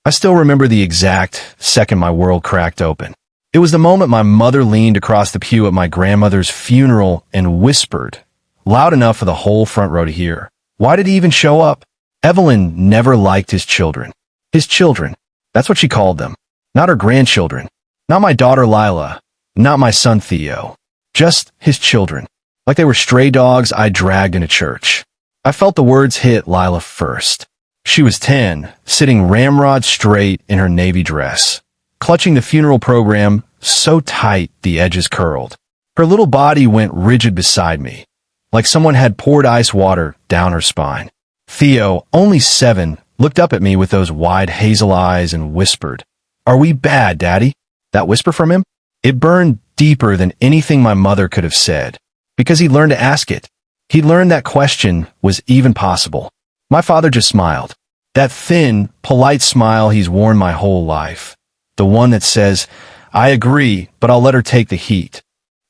I still remember the exact second my world cracked open. It was the moment my mother leaned across the pew at my grandmother's funeral and whispered, loud enough for the whole front row to hear, "Why did he even show up?" Evelyn never liked his children. His children. That's what she called them. Not her grandchildren. Not my daughter Lila. Not my son Theo. Just his children. Like they were stray dogs I dragged into church. I felt the words hit Lila first. She was 10, sitting ramrod straight in her navy dress, clutching the funeral program so tight the edges curled. Her little body went rigid beside me, like someone had poured ice water down her spine. Theo, only 7, looked up at me with those wide hazel eyes and whispered, "Are we bad, Daddy?" That whisper from him? It burned deeper than anything my mother could have said, because he'd learned to ask it. He'd learned that question was even possible. My father just smiled. That thin, polite smile he's worn my whole life. The one that says, "I agree, but I'll let her take the heat."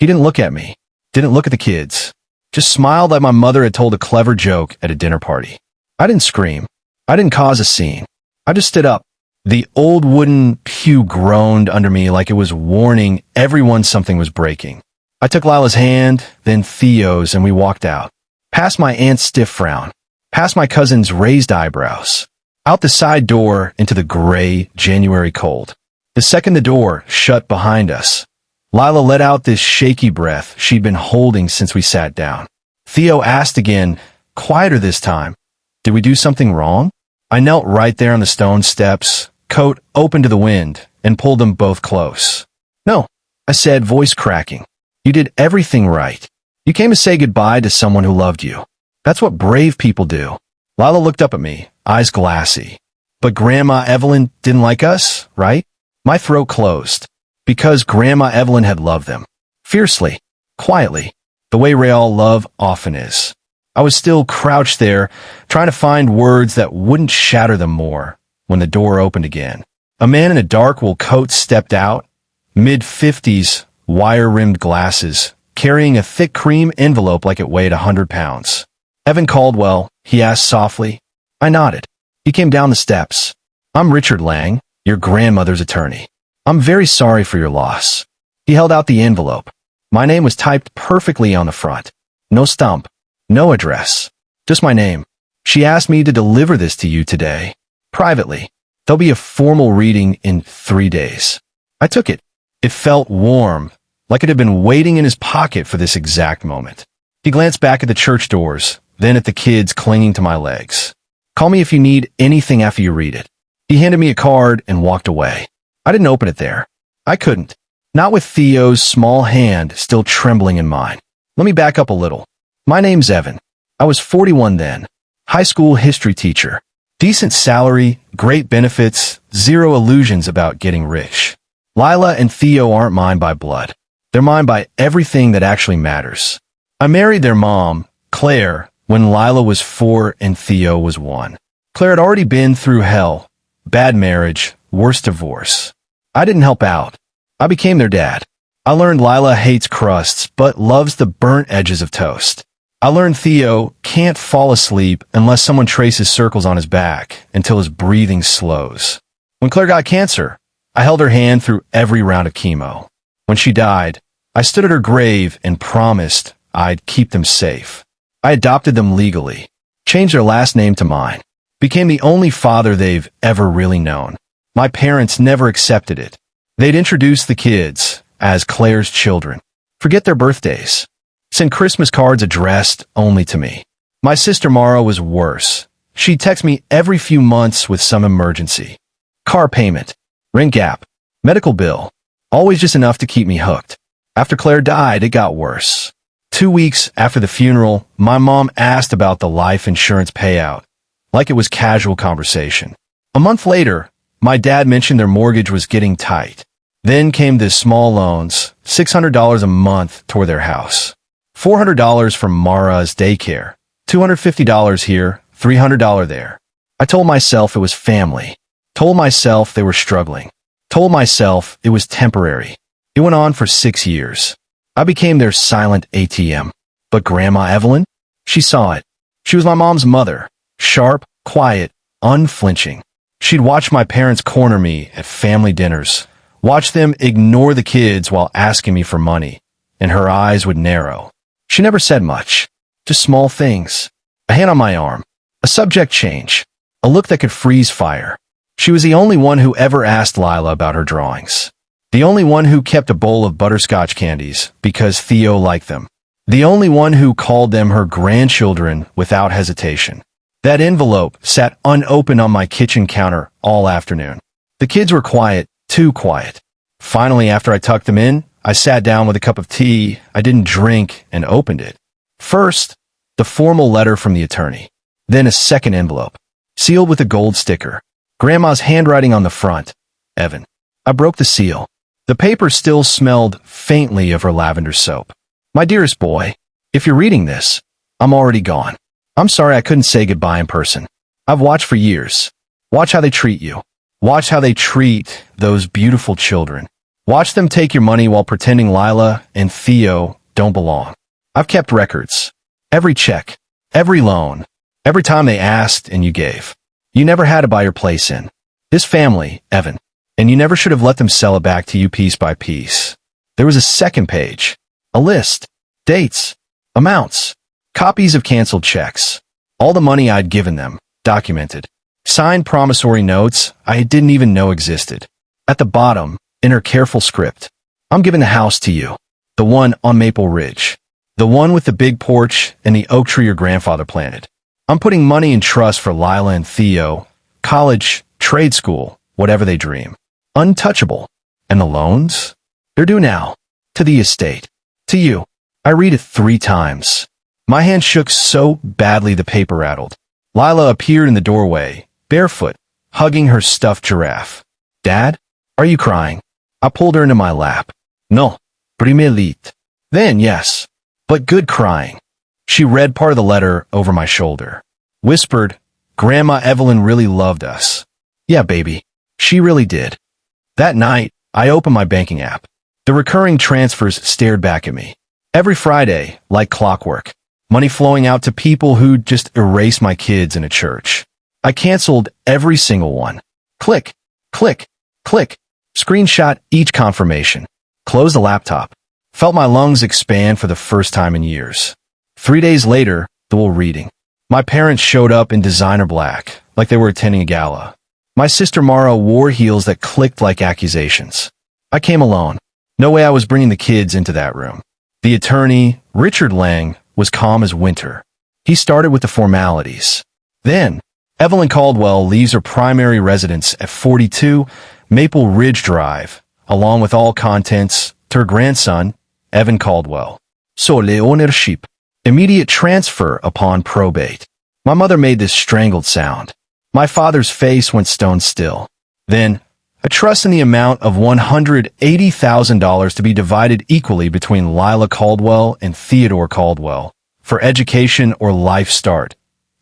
He didn't look at me. Didn't look at the kids. Just smiled like my mother had told a clever joke at a dinner party. I didn't scream. I didn't cause a scene. I just stood up. The old wooden pew groaned under me like it was warning everyone something was breaking. I took Lila's hand, then Theo's, and we walked out. Past my aunt's stiff frown. Past my cousin's raised eyebrows. Out the side door into the gray January cold. The second the door shut behind us, Lila let out this shaky breath she'd been holding since we sat down. Theo asked again, quieter this time, "Did we do something wrong?" I knelt right there on the stone steps, coat open to the wind, and pulled them both close. "No," I said, voice cracking. "You did everything right. You came to say goodbye to someone who loved you. That's what brave people do." Lila looked up at me, eyes glassy. "But Grandma Evelyn didn't like us, right?" My throat closed. Because Grandma Evelyn had loved them. Fiercely. Quietly. The way real love often is. I was still crouched there, trying to find words that wouldn't shatter them more, when the door opened again. A man in a dark wool coat stepped out, mid-50s, wire-rimmed glasses, carrying a thick cream envelope like it weighed 100 pounds. "Evan Caldwell," he asked softly. I nodded. He came down the steps. "I'm Richard Lang, your grandmother's attorney. I'm very sorry for your loss." He held out the envelope. My name was typed perfectly on the front. No stump. No address. Just my name. "She asked me to deliver this to you today. Privately. There'll be a formal reading in 3 days." I took it. It felt warm, like it had been waiting in his pocket for this exact moment. He glanced back at the church doors, then at the kids clinging to my legs. "Call me if you need anything after you read it." He handed me a card and walked away. I didn't open it there. I couldn't. Not with Theo's small hand still trembling in mine. Let me back up a little. My name's Evan. I was 41 then. High school history teacher. Decent salary, great benefits, zero illusions about getting rich. Lila and Theo aren't mine by blood. They're mine by everything that actually matters. I married their mom, Claire, when Lila was 4 and Theo was 1. Claire had already been through hell. Bad marriage, worse divorce. I didn't help out. I became their dad. I learned Lila hates crusts but loves the burnt edges of toast. I learned Theo can't fall asleep unless someone traces circles on his back until his breathing slows. When Claire got cancer, I held her hand through every round of chemo. When she died, I stood at her grave and promised I'd keep them safe. I adopted them legally, changed their last name to mine, became the only father they've ever really known. My parents never accepted it. They'd introduce the kids as Claire's children. Forget their birthdays. Send Christmas cards addressed only to me. My sister Mara was worse. She'd text me every few months with some emergency. Car payment, rent gap, medical bill. Always just enough to keep me hooked. After Claire died, it got worse. 2 weeks after the funeral, my mom asked about the life insurance payout, like it was casual conversation. A month later, my dad mentioned their mortgage was getting tight. Then came the small loans, $600 a month toward their house. $400 from Mara's daycare. $250 here, $300 there. I told myself it was family. Told myself they were struggling. Told myself it was temporary. It went on for 6 years. I became their silent ATM. But Grandma Evelyn? She saw it. She was my mom's mother. Sharp, quiet, unflinching. She'd watch my parents corner me at family dinners, watch them ignore the kids while asking me for money, and her eyes would narrow. She never said much, just small things. A hand on my arm, a subject change, a look that could freeze fire. She was the only one who ever asked Lila about her drawings. The only one who kept a bowl of butterscotch candies because Theo liked them. The only one who called them her grandchildren without hesitation. That envelope sat unopened on my kitchen counter all afternoon. The kids were quiet, too quiet. Finally, after I tucked them in, I sat down with a cup of tea I didn't drink and opened it. First, the formal letter from the attorney. Then a second envelope, sealed with a gold sticker. Grandma's handwriting on the front. Evan. I broke the seal. The paper still smelled faintly of her lavender soap. My dearest boy, if you're reading this, I'm already gone. I'm sorry I couldn't say goodbye in person. I've watched for years. Watch how they treat you. Watch how they treat those beautiful children. Watch them take your money while pretending Lila and Theo don't belong. I've kept records. Every check, every loan, every time they asked and you gave. You never had to buy your place in. This family, Evan, and you never should have let them sell it back to you piece by piece. There was a second page, a list, dates, amounts, copies of canceled checks, all the money I'd given them, documented, signed promissory notes I didn't even know existed. At the bottom, in her careful script, I'm giving the house to you, the one on Maple Ridge, the one with the big porch and the oak tree your grandfather planted. I'm putting money in trust for Lila and Theo, college, trade school, whatever they dream. Untouchable. And the loans? They're due now. To the estate. To you. I read it 3 times. My hand shook so badly the paper rattled. Lila appeared in the doorway, barefoot, hugging her stuffed giraffe. Dad? Are you crying? I pulled her into my lap. No. Primelit. Then, yes. But good crying. She read part of the letter over my shoulder. Whispered, Grandma Evelyn really loved us. Yeah, baby. She really did. That night, I opened my banking app. The recurring transfers stared back at me. Every Friday, like clockwork. Money flowing out to people who'd just erased my kids in a church. I canceled every single one. Click, click, click. Screenshot each confirmation. Close the laptop. Felt my lungs expand for the first time in years. 3 days later, the whole reading. My parents showed up in designer black, like they were attending a gala. My sister Mara wore heels that clicked like accusations. I came alone. No way I was bringing the kids into that room. The attorney, Richard Lang, was calm as winter. He started with the formalities. Then, Evelyn Caldwell leaves her primary residence at 42 Maple Ridge Drive, along with all contents, to her grandson, Evan Caldwell. Sole ownership. Immediate transfer upon probate. My mother made this strangled sound. My father's face went stone still. Then, a trust in the amount of $180,000 to be divided equally between Lila Caldwell and Theodore Caldwell for education or life start.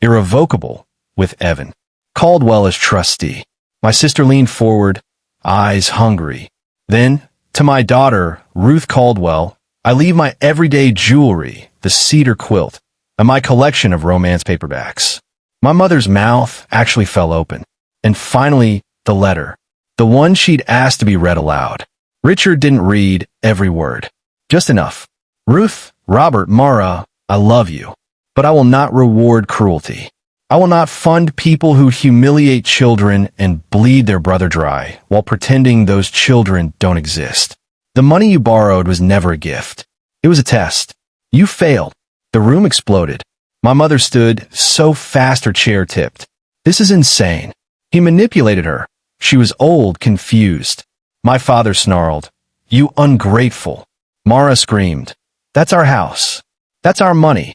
Irrevocable, with Evan Caldwell as trustee. My sister leaned forward, eyes hungry. Then, to my daughter, Ruth Caldwell, I leave my everyday jewelry, the cedar quilt, and my collection of romance paperbacks. My mother's mouth actually fell open. And finally, the letter. The one she'd asked to be read aloud. Richard didn't read every word. Just enough. Ruth, Robert, Mara, I love you. But I will not reward cruelty. I will not fund people who humiliate children and bleed their brother dry while pretending those children don't exist. The money you borrowed was never a gift. It was a test. You failed. The room exploded. My mother stood so fast her chair tipped. This is insane. He manipulated her. She was old, confused. My father snarled, You ungrateful. Mara screamed, That's our house. That's our money.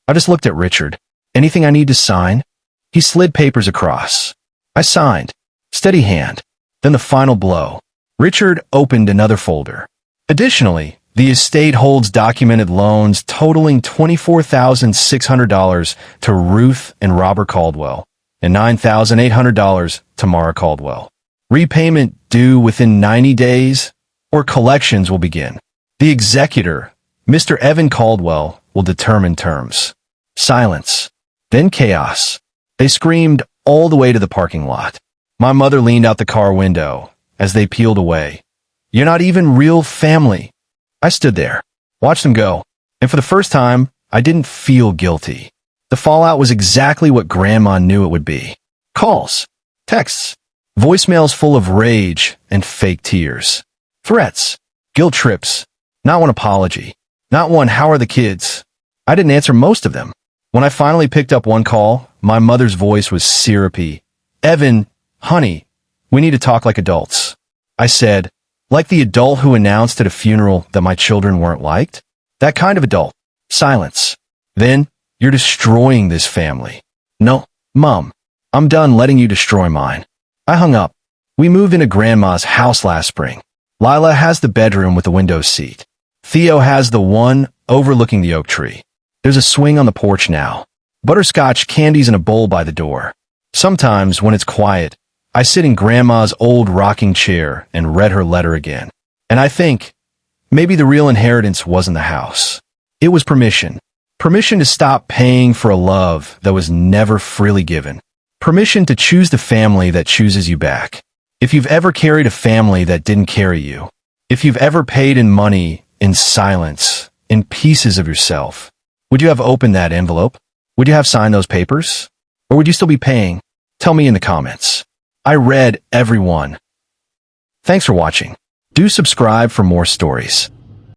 I just looked at Richard. Anything I need to sign? He slid papers across. I signed. Steady hand. Then the final blow. Richard opened another folder. Additionally, the estate holds documented loans totaling $24,600 to Ruth and Robert Caldwell and $9,800 to Mara Caldwell. Repayment due within 90 days or collections will begin. The executor, Mr. Evan Caldwell, will determine terms. Silence. Then chaos. They screamed all the way to the parking lot. My mother leaned out the car window as they peeled away. You're not even real family. I stood there, watched them go, and for the first time, I didn't feel guilty. The fallout was exactly what Grandma knew it would be. Calls, texts, voicemails full of rage and fake tears. Threats, guilt trips, not one apology, not one how are the kids. I didn't answer most of them. When I finally picked up one call, my mother's voice was syrupy. Evan, honey, we need to talk like adults. I said, like the adult who announced at a funeral that my children weren't liked? That kind of adult. Silence. Then, you're destroying this family. No, Mom, I'm done letting you destroy mine. I hung up. We moved into Grandma's house last spring. Lila has the bedroom with the window seat. Theo has the one overlooking the oak tree. There's a swing on the porch now. Butterscotch candies in a bowl by the door. Sometimes, when it's quiet, I sit in Grandma's old rocking chair and read her letter again. And I think, maybe the real inheritance wasn't the house. It was permission. Permission to stop paying for a love that was never freely given. Permission to choose the family that chooses you back. If you've ever carried a family that didn't carry you, if you've ever paid in money, in silence, in pieces of yourself, would you have opened that envelope? Would you have signed those papers? Or would you still be paying? Tell me in the comments. I read every one. Thanks for watching. Do subscribe for more stories.